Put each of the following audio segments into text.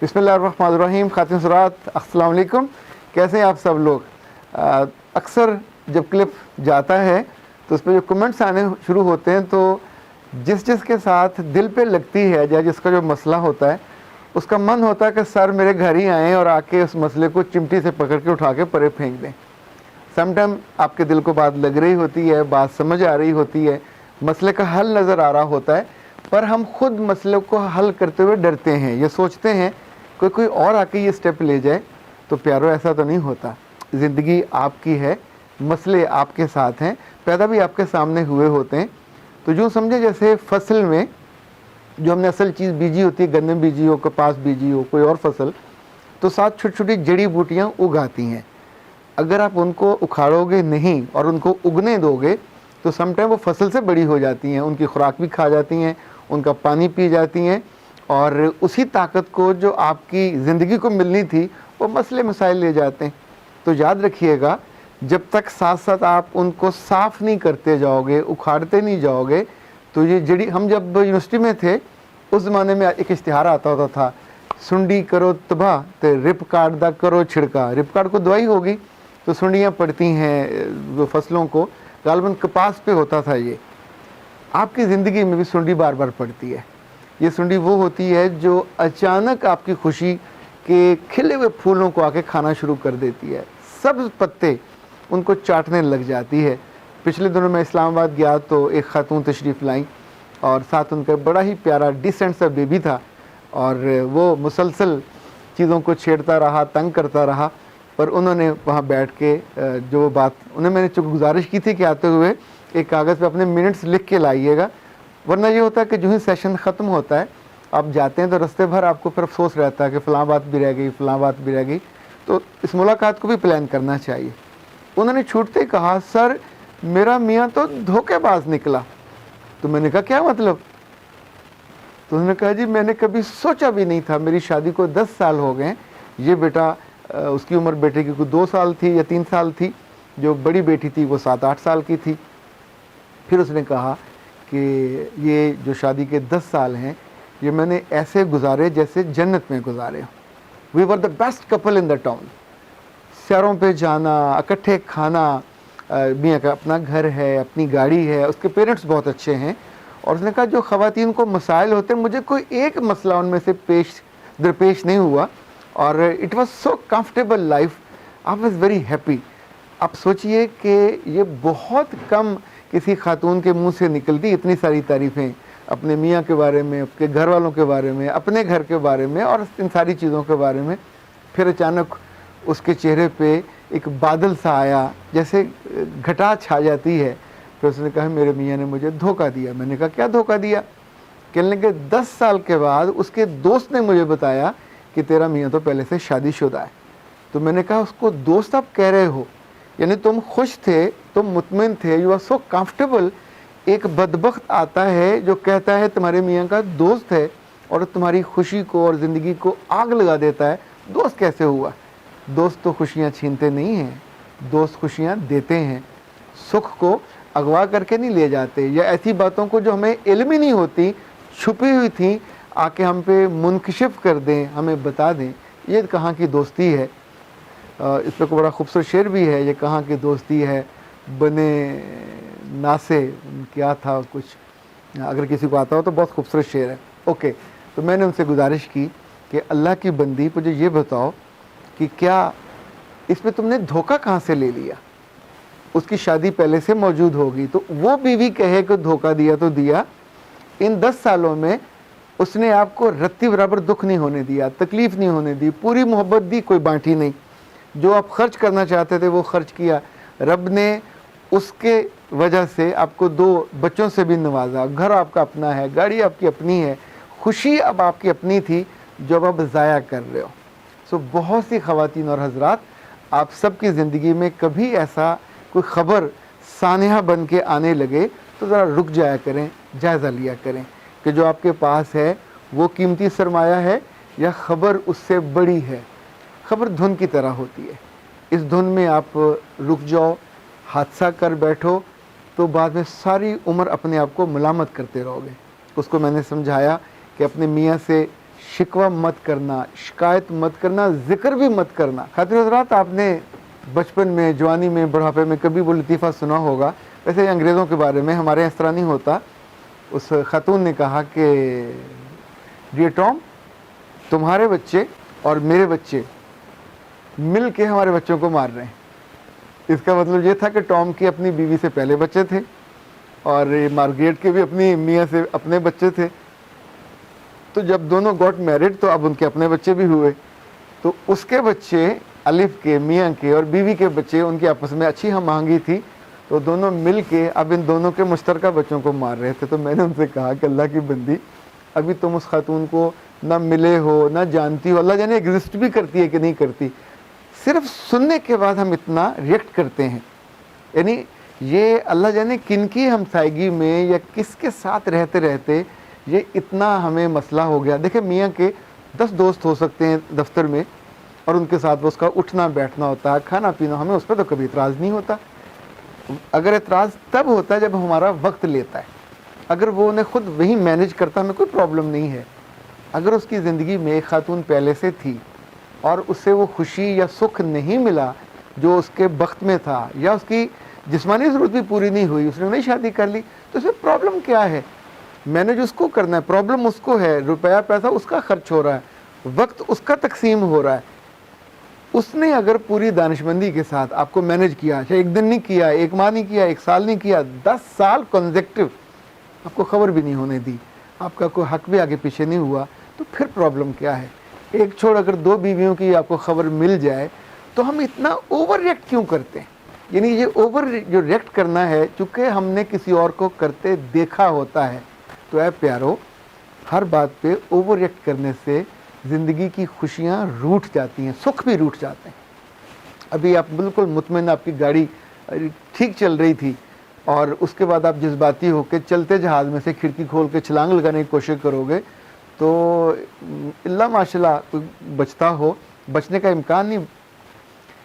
बिस्मिल्लाहिर्रहमानिर्रहीम। खातिन सुरात, अस्सलाम वालेकुम। कैसे हैं आप सब लोग? अक्सर जब क्लिप जाता है तो उस पर जो कमेंट्स आने शुरू होते हैं तो जिसके साथ दिल पे लगती है या जिसका जो मसला होता है उसका मन होता है कि सर मेरे घर ही आएँ और आके उस मसले को चिमटी से पकड़ के उठा के परे फेंक दें। समटाइम आपके दिल को बात लग रही होती है, बात समझ आ रही होती है, मसले का हल नज़र आ रहा होता है, पर हम खुद मसले को हल करते हुए डरते हैं। ये सोचते हैं कोई और आके ये स्टेप ले जाए। तो प्यारो, ऐसा तो नहीं होता। ज़िंदगी आपकी है, मसले आपके साथ हैं, पैदा भी आपके सामने हुए होते हैं। तो यूँ समझे जैसे फसल में जो हमने असल चीज़ बीजी होती है, गन्ने बीजी हो, कपास बीजी हो, कोई और फसल, तो साथ छोटी छोटी जड़ी बूटियाँ उगाती हैं। अगर आप उनको उखाड़ोगे नहीं और उनको उगने दोगे तो समटाइम वो फसल से बड़ी हो जाती हैं, उनकी खुराक भी खा जाती हैं, उनका पानी पी जाती हैं, और उसी ताकत को जो आपकी ज़िंदगी को मिलनी थी वो मसले मसाइल ले जाते हैं। तो याद रखिएगा, जब तक साथ साथ आप उनको साफ़ नहीं करते जाओगे, उखाड़ते नहीं जाओगे, तो ये जड़ी, हम जब यूनिवर्सिटी में थे उस ज़माने में एक इश्तिहार आता होता था, सुंडी करो तबाह तो रिप काट दा करो छिड़का। रिप काट को दवाई होगी तो सुंडियाँ पड़ती हैं वो फसलों को, गालबन कपास पे होता था। ये आपकी ज़िंदगी में भी सुंडी बार बार पड़ती है। ये सुंडी वो होती है जो अचानक आपकी खुशी के खिले हुए फूलों को आके खाना शुरू कर देती है, सब पत्ते उनको चाटने लग जाती है। पिछले दिनों मैं इस्लामाबाद गया तो एक खातून तशरीफ़ लाई और साथ उनका बड़ा ही प्यारा डिसेंट सा बेबी था, और वो मुसलसल चीज़ों को छेड़ता रहा, तंग करता रहा। पर उन्होंने वहाँ बैठ के जो बात उन्हें मैंने चूँकि गुजारिश की थी कि आते हुए एक कागज़ पे अपने मिनट्स लिख के लाइएगा, वरना ये होता है कि जो ही सेशन ख़त्म होता है आप जाते हैं तो रास्ते भर आपको फिर अफसोस रहता है कि फ़लाँ बात भी रह गई, फ़लाँ बात भी रह गई। तो इस मुलाकात को भी प्लान करना चाहिए। उन्होंने छूटते कहा, सर मेरा मियाँ तो धोखेबाज निकला। तो मैंने कहा क्या मतलब? तो उन्होंने कहा जी मैंने कभी सोचा भी नहीं था, मेरी शादी को 10 साल हो गए, ये बेटा उसकी उम्र बेटे की कोई 2 साल थी या 3 साल थी, जो बड़ी बेटी थी वो 7-8 साल की थी। फिर उसने कहा कि ये जो शादी के 10 साल हैं ये मैंने ऐसे गुजारे जैसे जन्नत में गुजारे। We were the best couple in the town. सैरों पे जाना, इकट्ठे खाना, मियाँ का अपना घर है, अपनी गाड़ी है, उसके पेरेंट्स बहुत अच्छे हैं। और उसने कहा जो ख़वातीन को मसाइल होते हैं, मुझे कोई एक मसला उनमें से दरपेश नहीं हुआ, और it was so comfortable life, I was very happy. आप सोचिए कि ये बहुत कम किसी खातून के मुंह से निकलती इतनी सारी तारीफ़ें अपने मियाँ के बारे में, अपने घर वालों के बारे में, अपने घर के बारे में और इन सारी चीज़ों के बारे में। फिर अचानक उसके चेहरे पे एक बादल सा आया, जैसे घटा छा जाती है। फिर उसने कहा मेरे मियाँ ने मुझे धोखा दिया। मैंने कहा क्या धोखा दिया? कहने लगे 10 साल के बाद उसके दोस्त ने मुझे बताया कि तेरा मियाँ तो पहले से शादीशुदा है। तो मैंने कहा उसको दोस्त आप कह रहे हो, यानी तुम खुश थे, तुम मुतमिन थे, यू आर सो कंफर्टेबल। एक बदबख्त आता है जो कहता है तुम्हारे मियाँ का दोस्त है और तुम्हारी खुशी को और ज़िंदगी को आग लगा देता है। दोस्त कैसे हुआ? दोस्त तो खुशियाँ छीनते नहीं हैं, दोस्त खुशियाँ देते हैं। सुख को अगवा करके नहीं ले जाते, या ऐसी बातों को जो हमें इल्म ही नहीं होती, छुपी हुई थी, आके हम पे मुनकशिफ कर दें, हमें बता दें। ये कहाँ की दोस्ती है? इस पर को बड़ा खूबसूरत शेर भी है, ये कहाँ की दोस्ती है बने नासे, क्या था कुछ, अगर किसी को आता हो तो बहुत खूबसूरत शेर है। ओके, तो मैंने उनसे गुजारिश की कि अल्लाह की बंदी मुझे ये बताओ कि क्या इसमें तुमने धोखा कहाँ से ले लिया? उसकी शादी पहले से मौजूद होगी, तो वो बीवी कहे कि धोखा दिया तो दिया। इन 10 सालों में उसने आपको रत्ती बराबर दुख नहीं होने दिया, तकलीफ़ नहीं होने दी, पूरी मोहब्बत दी, कोई बांटी नहीं। जो आप खर्च करना चाहते थे वो खर्च किया। रब ने उसके वजह से आपको 2 बच्चों से भी नवाजा, घर आपका अपना है, गाड़ी आपकी अपनी है, खुशी अब आपकी अपनी थी जो अब आप ज़ाया कर रहे हो। सो बहुत सी ख़वातीन और हज़रात, आप सबकी ज़िंदगी में कभी ऐसा कोई ख़बर सानिया बन के आने लगे तो ज़रा रुक जाया करें, जायज़ा लिया करें कि जो आपके पास है वो कीमती सरमाया है या ख़बर उससे बड़ी है। ख़बर धुन की तरह होती है, इस धुन में आप रुक जाओ, हादसा कर बैठो तो बाद में सारी उम्र अपने आप को मलामत करते रहोगे। उसको मैंने समझाया कि अपने मियाँ से शिकवा मत करना, शिकायत मत करना, जिक्र भी मत करना। खातिन हज़रात, आपने बचपन में, जवानी में, बुढ़ापे में कभी वो लतीफ़ा सुना होगा। वैसे अंग्रेज़ों के बारे में, हमारे यहाँ इस तरह नहीं होता। उस खातून ने कहा कि डियर टॉम, तुम्हारे बच्चे और मेरे बच्चे मिल के हमारे बच्चों को मार रहे हैं। इसका मतलब ये था कि टॉम की अपनी बीवी से पहले बच्चे थे और मार्गरेट के भी अपनी मियाँ से अपने बच्चे थे। तो जब दोनों गॉट मैरिड तो अब उनके अपने बच्चे भी हुए। तो उसके बच्चे, अलिफ के, मियाँ के और बीवी के बच्चे, उनकी आपस में अच्छी हम आहंगी थी, तो दोनों मिल के अब इन दोनों के मुश्तरका बच्चों को मार रहे थे। तो मैंने उनसे कहा कि अल्लाह की बंदी, अभी तुम उस खातून को ना मिले हो, ना जानती हो, अल्लाह जाने एग्जिस्ट भी करती है कि नहीं करती। सिर्फ सुनने के बाद हम इतना रिएक्ट करते हैं। यानी ये अल्लाह जाने किन की हमसायगी में या किसके साथ रहते रहते ये इतना हमें मसला हो गया। देखिए, मियाँ के 10 दोस्त हो सकते हैं दफ्तर में और उनके साथ वो उसका उठना बैठना होता है, खाना पीना, हमें उस पर तो कभी इतराज़ नहीं होता। अगर एतराज़ तब होता है जब हमारा वक्त लेता है। अगर वो उन्हें खुद वही मैनेज करता, हमें कोई प्रॉब्लम नहीं है। अगर उसकी ज़िंदगी में एक खातून पहले से थी और उससे वो खुशी या सुख नहीं मिला जो उसके वक्त में था, या उसकी जिस्मानी ज़रूरत भी पूरी नहीं हुई, उसने नहीं शादी कर ली, तो इसमें प्रॉब्लम क्या है? मैनेज उसको करना है, प्रॉब्लम उसको है, रुपया पैसा उसका खर्च हो रहा है, वक्त उसका तकसीम हो रहा है। उसने अगर पूरी दानिशमंदी के साथ आपको मैनेज किया, चाहे एक दिन नहीं किया, एक माह नहीं किया, एक साल नहीं किया, 10 साल कंसेक्टिव आपको खबर भी नहीं होने दी, आपका कोई हक भी आगे पीछे नहीं हुआ, तो फिर प्रॉब्लम क्या है? एक छोड़ अगर 2 बीवियों की आपको खबर मिल जाए तो हम इतना ओवर रिएक्ट क्यों करते हैं? यानी ये ओवर जो रिएक्ट करना है, चूँकि हमने किसी और को करते देखा होता है। तो ऐ प्यारो, हर बात पे ओवर रिएक्ट करने से ज़िंदगी की खुशियाँ रूठ जाती हैं, सुख भी रूठ जाते हैं। अभी आप बिल्कुल मुतमईन, आपकी गाड़ी ठीक चल रही थी और उसके बाद आप जज्बाती होकर चलते जहाज़ में से खिड़की खोल के छलांग लगाने की कोशिश करोगे तो इल्ला माशाल्लाह कोई बचता हो, बचने का इम्कान नहीं।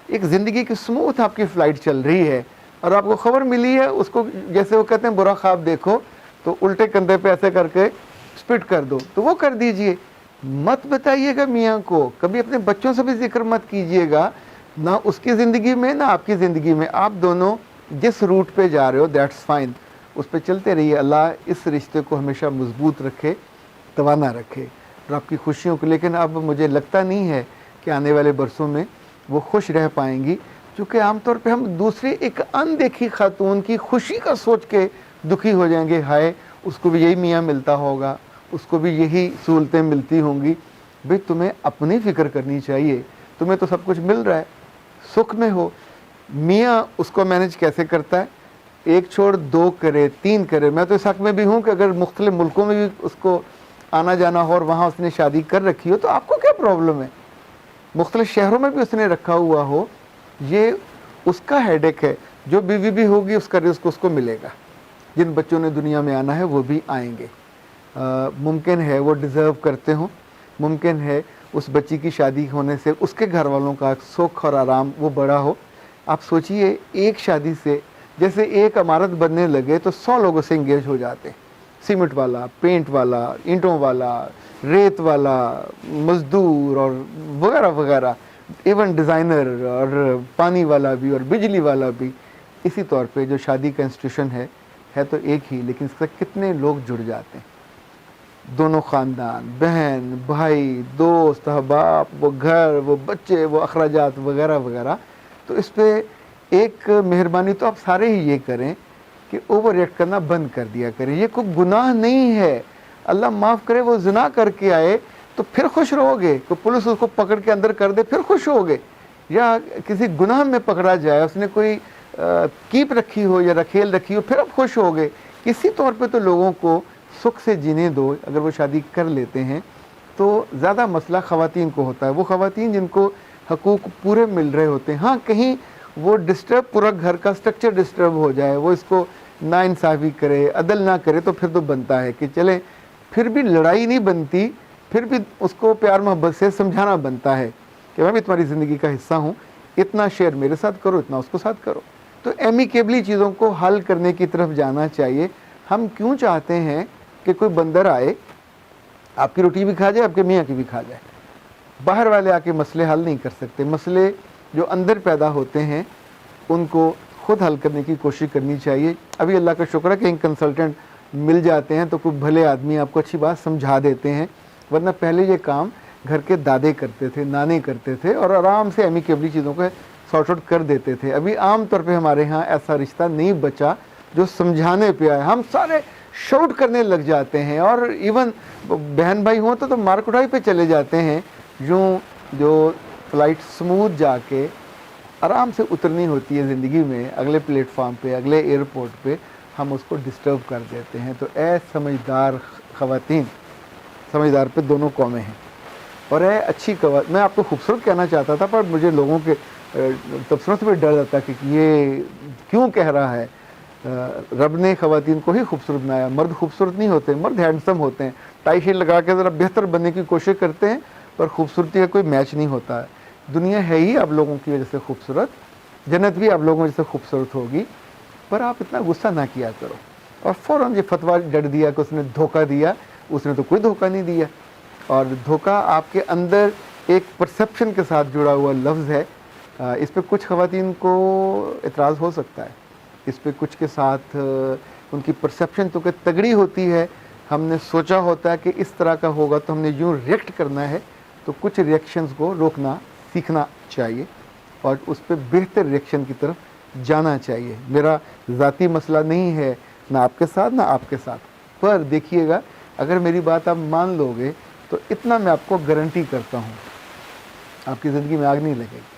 एक ज़िंदगी की स्मूथ आपकी फ़्लाइट चल रही है और आपको खबर मिली है, उसको जैसे वो कहते हैं बुरा ख्वाब देखो तो उल्टे कंधे पे ऐसे करके स्पिट कर दो, तो वो कर दीजिए। मत बताइएगा मियाँ को, कभी अपने बच्चों से भी जिक्र मत कीजिएगा, ना उसकी ज़िंदगी में ना आपकी ज़िंदगी में। आप दोनों जिस रूट पे जा रहे हो दैट्स फाइन, उस पर चलते रहिए। अल्लाह इस रिश्ते को हमेशा मजबूत रखे, तवाना रखे और आपकी खुशियों को। लेकिन अब मुझे लगता नहीं है कि आने वाले बरसों में वो खुश रह पाएंगी, क्योंकि आमतौर पे हम दूसरी एक अनदेखी खातून की खुशी का सोच के दुखी हो जाएंगे। हाय, उसको भी यही मियाँ मिलता होगा, उसको भी यही सहूलतें मिलती होंगी। भाई, तुम्हें अपनी फ़िक्र करनी चाहिए, तुम्हें तो सब कुछ मिल रहा है, सुख में हो। मियाँ उसको मैनेज कैसे करता है, 1 छोड़ 2 करे, 3 करे। मैं तो इस हक़ में भी हूँ कि अगर मुख्तलिफ़ मुल्कों में भी उसको आना जाना हो और वहाँ उसने शादी कर रखी हो तो आपको क्या प्रॉब्लम है? मुख्तलिफ़ शहरों में भी उसने रखा हुआ हो, ये उसका हेडेक है। जो बीवी भी होगी उसका रिस्क उसको मिलेगा। जिन बच्चों ने दुनिया में आना है वो भी आएंगे। मुमकिन है वो डिज़र्व करते हों, मुमकिन है उस बच्ची की शादी होने से उसके घर वालों का सुख और आराम वो बड़ा हो। आप सोचिए, एक शादी से जैसे एक इमारत बनने लगे तो 100 लोगों से इंगेज हो जाते हैं। सीमेंट वाला, पेंट वाला, ईंटों वाला, रेत वाला, मज़दूर और वगैरह वगैरह, इवन डिज़ाइनर और पानी वाला भी और बिजली वाला भी। इसी तौर पे जो शादी का इंस्टीट्यूशन है तो एक ही, लेकिन इससे कितने लोग जुड़ जाते हैं, दोनों ख़ानदान, बहन भाई, दोस्त अहबाब, वो घर, वो बच्चे, वो अखराजात वगैरह वगैरह। तो इस पर एक मेहरबानी तो आप सारे ही ये करें कि ओवर रिएक्ट करना बंद कर दिया करें। ये कोई गुनाह नहीं है, अल्लाह माफ़ करे वो ज़िना करके आए तो फिर खुश रहोगे, तो पुलिस उसको पकड़ के अंदर कर दे फिर खुश होगे, या किसी गुनाह में पकड़ा जाए, उसने कोई कीप रखी हो या रखेल रखी हो, फिर आप खुश होगे। किसी तौर पे तो लोगों को सुख से जीने दो। अगर वो शादी कर लेते हैं तो ज़्यादा मसला ख़वातीन को होता है, वो ख़वातीन जिनको हकूक़ पूरे मिल रहे होते हैं। हाँ, कहीं वो डिस्टर्ब, पूरा घर का स्ट्रक्चर डिस्टर्ब हो जाए, वो इसको नाइंसाफ़ी करे, अदल ना करे, तो फिर तो बनता है कि चले, फिर भी लड़ाई नहीं बनती, फिर भी उसको प्यार मोहब्बत से समझाना बनता है कि मैं भी तुम्हारी ज़िंदगी का हिस्सा हूँ, इतना शेयर मेरे साथ करो, इतना उसको साथ करो। तो एमिकेबली चीज़ों को हल करने की तरफ जाना चाहिए। हम क्यों चाहते हैं कि कोई बंदर आए آپ کی روٹی بھی کھا جائے، آپ کے میاں کی بھی کھا جائے. باہر والے آ کے مسئلے حل نہیں کر سکتے. مسئلے جو اندر پیدا ہوتے ہیں ان کو خود حل کرنے کی کوشش کرنی چاہیے. ابھی اللہ کا شکر ہے کہ ان کنسلٹنٹ مل جاتے ہیں تو کوئی بھلے آدمی آپ کو اچھی بات سمجھا دیتے ہیں، ورنہ پہلے یہ کام گھر کے دادے کرتے تھے، نانے کرتے تھے اور آرام سے ایمیکیبلی چیزوں کو سارٹ آؤٹ کر دیتے تھے. ابھی عام طور پہ ہمارے ہاں ایسا رشتہ نہیں بچا جو سمجھانے پہ آئے. ہم سارے شاؤٹ کرنے لگ جاتے ہیں اور ایون بہن بھائی ہوں تو مار کٹائی پہ چلے جاتے ہیں. یوں جو فلائٹ سموتھ جا کے آرام سے اترنی ہوتی ہے زندگی میں، اگلے پلیٹ فارم پہ، اگلے ایئرپورٹ پہ ہم اس کو ڈسٹرب کر دیتے ہیں. تو اے سمجھدار خواتین، سمجھدار پہ دونوں قومیں ہیں، اور اے اچھی میں آپ کو خوبصورت کہنا چاہتا تھا پر مجھے لوگوں کے تبصروں سے بھی ڈر جاتا کہ یہ کیوں کہہ رہا ہے. رب نے خواتین کو ہی خوبصورت بنایا، مرد خوبصورت نہیں ہوتے، مرد ہینڈسم ہوتے ہیں، ٹائی شیل لگا کے ذرا بہتر بننے کی کوشش کرتے ہیں پر خوبصورتی کا کوئی میچ نہیں ہوتا ہے. دنیا ہے ہی آپ لوگوں کی وجہ سے خوبصورت، جنت بھی آپ لوگوں کی وجہ سے خوبصورت ہوگی. پر آپ اتنا غصہ نہ کیا کرو. اور فوراً یہ فتویٰ ڈر دیا کہ اس نے دھوکہ دیا. اس نے تو کوئی دھوکہ نہیں دیا، اور دھوکہ آپ کے اندر ایک پرسیپشن کے ساتھ جڑا ہوا لفظ ہے. اس پہ کچھ خواتین کو اعتراض ہو سکتا ہے، اس پہ کچھ کے ساتھ ان کی پرسیپشن تو کہ تگڑی ہوتی ہے. ہم نے سوچا ہوتا ہے کہ اس طرح کا ہوگا تو ہم نے یوں ریئیکٹ کرنا ہے، تو کچھ ریئیکشنز کو روکنا سیکھنا چاہیے اور اس پہ بہتر ریئیکشن کی طرف جانا چاہیے. میرا ذاتی مسئلہ نہیں ہے نہ آپ کے ساتھ نہ آپ کے ساتھ، پر دیکھیے گا اگر میری بات آپ مان لو گے تو اتنا میں آپ کو گارنٹی کرتا ہوں، آپ کی زندگی میں آگ نہیں لگے گی،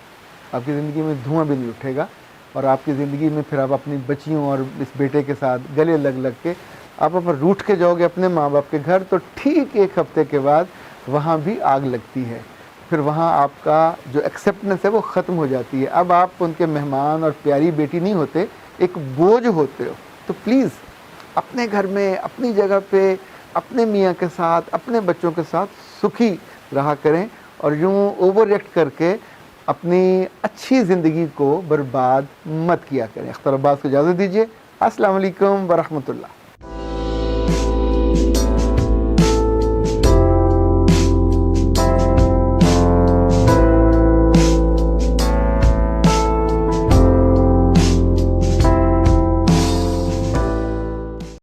آپ کی زندگی میں دھواں بھی نہیں اٹھے گا، اور آپ کی زندگی میں پھر آپ اپنی بچیوں اور اس بیٹے کے ساتھ گلے لگ کے آپ اپر روٹھ کے جاؤ گے اپنے ماں باپ کے گھر، تو ٹھیک ایک ہفتے کے بعد وہاں بھی آگ لگتی ہے. پھر وہاں آپ کا جو ایکسیپٹنس ہے وہ ختم ہو جاتی ہے. اب آپ ان کے مہمان اور پیاری بیٹی نہیں ہوتے، ایک بوجھ ہوتے ہو. تو پلیز اپنے گھر میں، اپنی جگہ پہ، اپنے میاں کے ساتھ، اپنے بچوں کے ساتھ سکھی رہا کریں، اور یوں اوور ریئیکٹ کر کے اپنی اچھی زندگی کو برباد مت کیا کریں. اختر عباس کو اجازت دیجیے. السلام علیکم ورحمۃ اللہ.